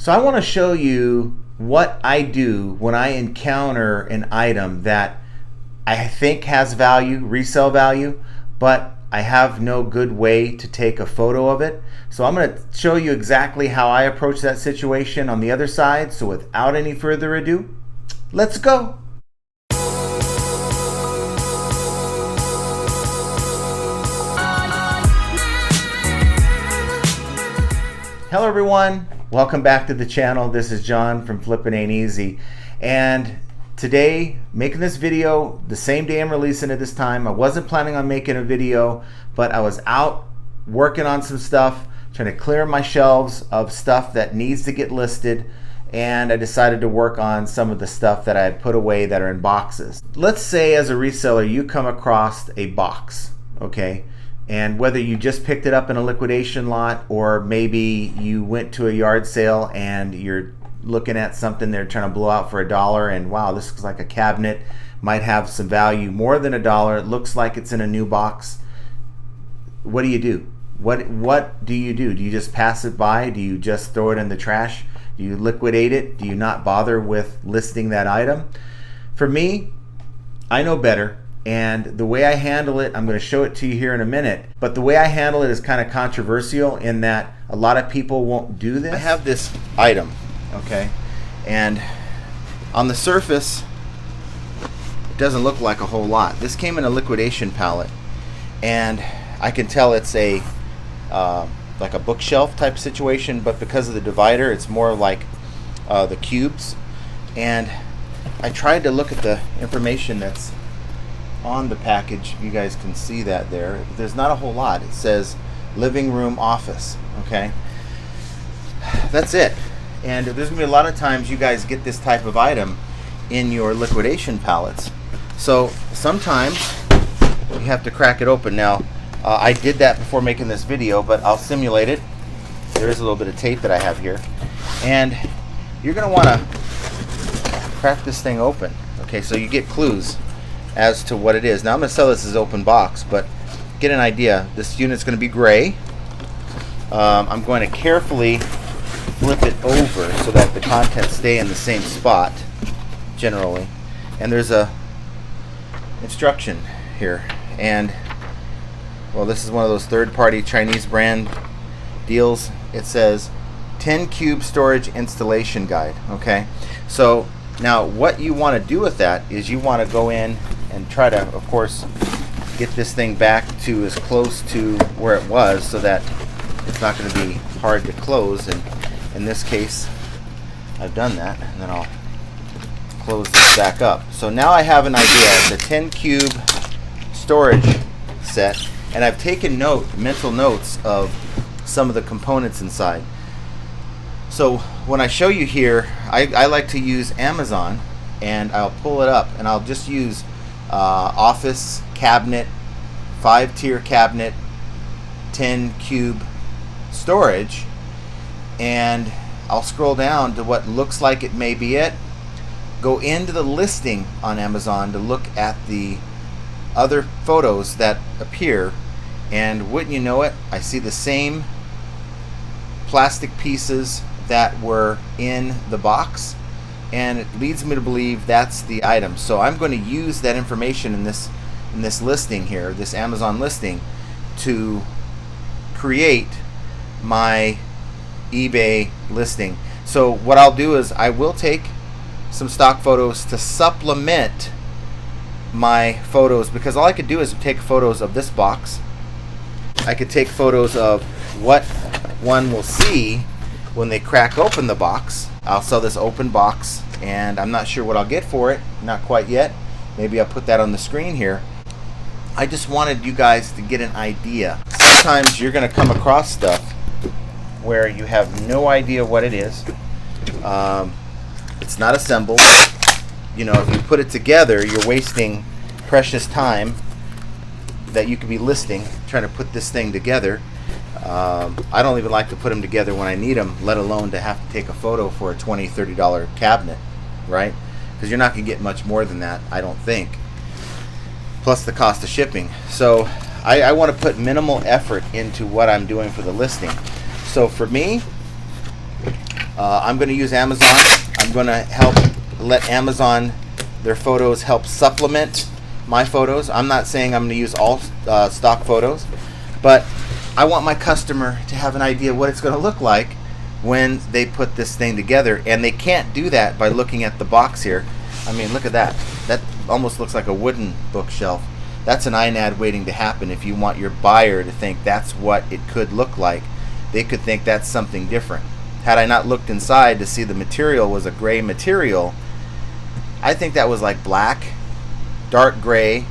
So I want to show you what I do when I encounter an item that I think has value, resale value, but I have no good way to take a photo of it. So I'm going to show you exactly how I approach that situation on the other side. So without any further ado, let's go. Hello everyone, welcome back to the channel. This is John from Flippin' Ain't Easy, and today making this video the same day I'm releasing it this time. I wasn't planning on making a video, but I was out working on some stuff, trying to clear my shelves of stuff that needs to get listed, and I decided to work on some of the stuff that I had put away that are in boxes. Let's say as a reseller you come across a box, okay? And whether you just picked it up in a liquidation lot, or maybe you went to a yard sale and you're looking at something they're trying to blow out for $1, and wow, this looks like a cabinet, might have some value more than $1. It looks like it's in a new box. What do you do? What do you do? Do you just pass it by? Do you just throw it in the trash? Do you liquidate it? Do you not bother with listing that item? For me, I know better. And the way I handle it, I'm going to show it to you here in a minute, but the way I handle it is kind of controversial in that a lot of people won't do this. I have this item, okay, and on the surface it doesn't look like a whole lot. This came in a liquidation pallet, and I can tell it's a like a bookshelf type situation, but because of the divider it's more like the cubes. And I tried to look at the information that's on the package. You guys can see that there. There's not a whole lot. It says living room office, okay? That's it. And there's gonna be a lot of times you guys get this type of item in your liquidation pallets. So sometimes you have to crack it open. Now I did that before making this video, but I'll simulate it. There is a little bit of tape that I have here, and you're gonna want to crack this thing open, okay, so you get clues as to what it is. Now I'm going to sell this as open box, but get an idea. This unit's going to be gray. I'm going to carefully flip it over so that the contents stay in the same spot generally. And there's a instruction here, and well, this is one of those third-party Chinese brand deals. It says 10 cube storage installation guide, okay? So now what you want to do with that is you want to go in and try to, of course, get this thing back to as close to where it was so that it's not going to be hard to close. And in this case, I've done that, and then I'll close this back up. So now I have an idea. It's a 10 cube storage set, and I've taken mental notes of some of the components inside. So when I show you here, I like to use Amazon, and I'll pull it up and I'll just use office cabinet, 5-tier cabinet, 10 cube storage, and I'll scroll down to what looks like it may be it, go into the listing on Amazon to look at the other photos that appear, and wouldn't you know it, I see the same plastic pieces that were in the box, and it leads me to believe that's the item. So I'm going to use that information in this listing here, this Amazon listing, to create my eBay listing. So what I'll do is I will take some stock photos to supplement my photos, because all I could do is take photos of this box. I could take photos of what one will see when they crack open the box. I'll sell this open box, and I'm not sure what I'll get for it, not quite yet. Maybe I'll put that on the screen here. I just wanted you guys to get an idea. Sometimes you're going to come across stuff where you have no idea what it is. It's not assembled. You know, if you put it together, you're wasting precious time that you could be listing, trying to put this thing together. I don't even like to put them together when I need them, let alone to have to take a photo for a $20, $30 cabinet, right? Because you're not going to get much more than that, I don't think, plus the cost of shipping. So I want to put minimal effort into what I'm doing for the listing. So for me, I'm going to use Amazon. I'm going to let Amazon, their photos, help supplement my photos. I'm not saying I'm going to use all stock photos, but I want my customer to have an idea what it's going to look like when they put this thing together. And they can't do that by looking at the box here. I mean, look at that. That almost looks like a wooden bookshelf. That's an INAD waiting to happen. If you want your buyer to think that's what it could look like, they could think that's something different. Had I not looked inside to see the material was a gray material, I think that was like black, dark gray,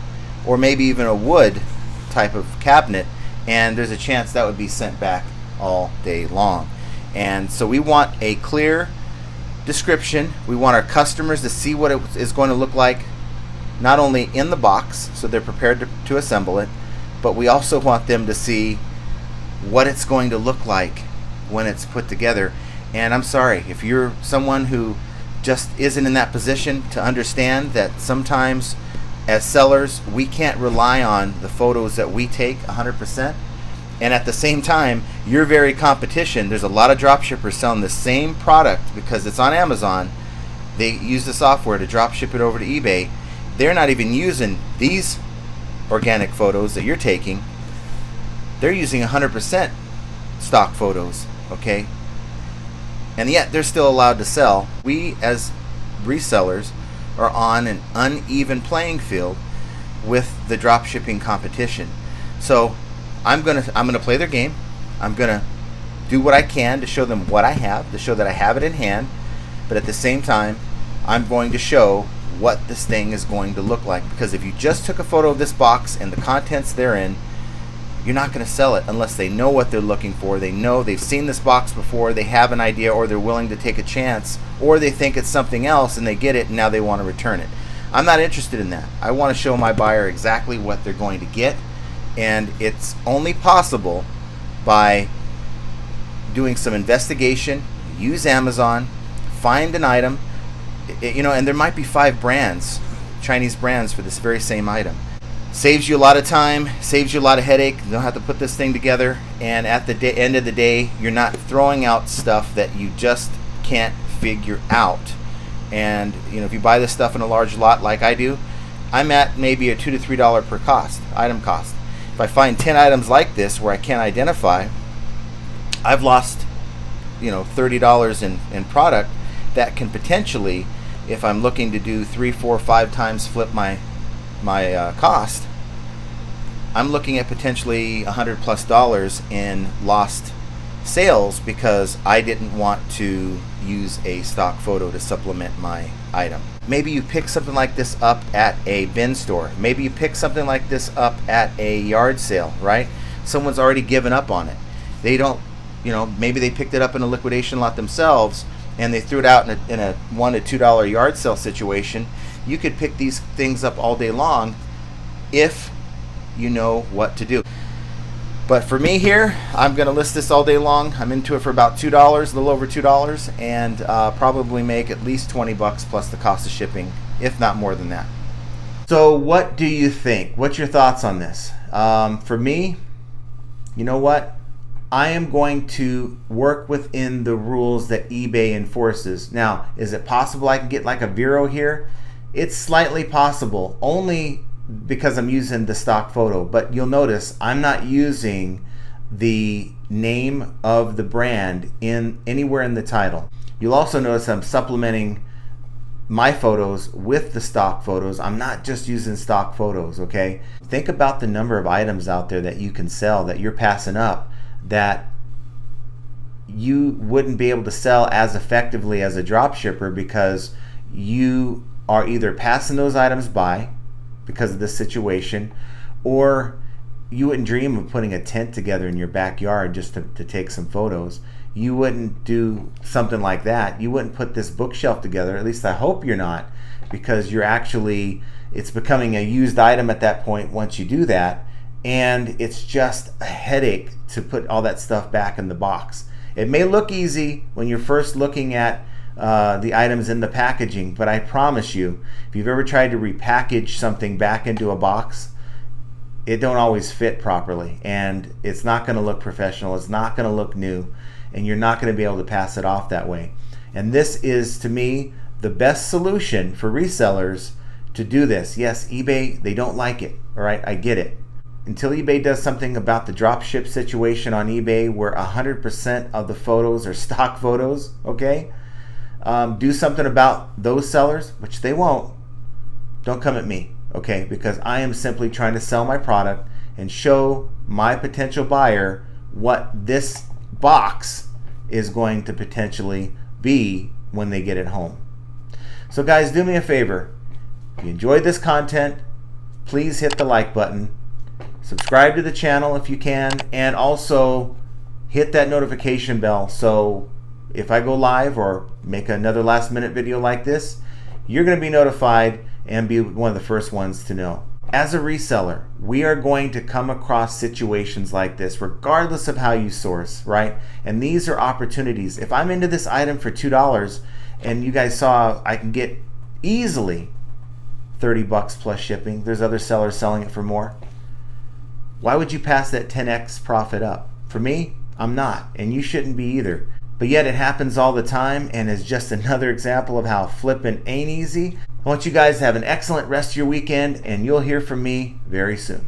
or maybe even a wood type of cabinet, and there's a chance that would be sent back all day long. And so we want a clear description. We want our customers to see what it is going to look like, not only in the box, so they're prepared to assemble it, but we also want them to see what it's going to look like when it's put together. And I'm sorry, if you're someone who just isn't in that position to understand that sometimes as sellers we can't rely on the photos that we take 100%, and at the same time your very competition, there's a lot of drop shippers selling the same product because it's on Amazon. They use the software to drop ship it over to eBay. They're not even using these organic photos that you're taking. They're using 100% stock photos, okay? And yet they're still allowed to sell. We as resellers are on an uneven playing field with the drop shipping competition. So I'm gonna play their game. I'm gonna do what I can to show them what I have, to show that I have it in hand, but at the same time I'm going to show what this thing is going to look like. Because if you just took a photo of this box and the contents therein, you're not going to sell it unless they know what they're looking for. They know they've seen this box before, they have an idea, or they're willing to take a chance, or they think it's something else and they get it and now they want to return it. I'm not interested in that. I want to show my buyer exactly what they're going to get, and it's only possible by doing some investigation. Use Amazon, find an item, and there might be 5 brands, Chinese brands, for this very same item. Saves you a lot of time, saves you a lot of headache. You don't have to put this thing together, and at the end of the day, you're not throwing out stuff that you just can't figure out. And if you buy this stuff in a large lot like I do, I'm at maybe a $2 to $3 per item cost. If I find 10 items like this where I can't identify, I've lost $30 in product that can potentially, if I'm looking to do 3, 4, 5 times flip my cost, I'm looking at potentially $100+ in lost sales because I didn't want to use a stock photo to supplement my item. Maybe you pick something like this up at a bin store. Maybe you pick something like this up at a yard sale, right? Someone's already given up on it. They don't, maybe they picked it up in a liquidation lot themselves and they threw it out in a $1 to $2 yard sale situation. You could pick these things up all day long if you know what to do. But for me here, I'm going to list this all day long. I'm into it for about $2, a little over $2, and probably make at least $20 plus the cost of shipping, if not more than that. So what do you think? What's your thoughts on this? For me, you know what? I am going to work within the rules that eBay enforces. Now, is it possible I can get like a Vero here? It's slightly possible, only because I'm using the stock photo, but you'll notice I'm not using the name of the brand anywhere in the title. You'll also notice I'm supplementing my photos with the stock photos. I'm not just using stock photos, okay? Think about the number of items out there that you can sell that you're passing up that you wouldn't be able to sell as effectively as a drop shipper because you are either passing those items by because of this situation, or you wouldn't dream of putting a tent together in your backyard just to take some photos. You wouldn't do something like that. You wouldn't put this bookshelf together, at least I hope you're not, because it's becoming a used item at that point once you do that, and it's just a headache to put all that stuff back in the box. It may look easy when you're first looking at the items in the packaging, but I promise you, if you've ever tried to repackage something back into a box, it don't always fit properly, and it's not going to look professional. It's not going to look new, and you're not going to be able to pass it off that way. And this is, to me, the best solution for resellers to do this. Yes, eBay, they don't like it. All right, I get it. Until eBay does something about the drop ship situation on eBay where 100% of the photos are stock photos, okay? Do something about those sellers, which they won't. Don't come at me, okay? Because I am simply trying to sell my product and show my potential buyer what this box is going to potentially be when they get it home. So guys, do me a favor. If you enjoyed this content, please hit the like button. Subscribe to the channel if you can, and also hit that notification bell so if I go live or make another last minute video like this, you're going to be notified and be one of the first ones to know. As a reseller, we are going to come across situations like this regardless of how you source, right? And these are opportunities. If I'm into this item for $2 and you guys saw I can get easily $30 plus shipping, there's other sellers selling it for more. Why would you pass that 10x profit up? For me, I'm not, and you shouldn't be either. But yet it happens all the time and is just another example of how flipping ain't easy. I want you guys to have an excellent rest of your weekend, and you'll hear from me very soon.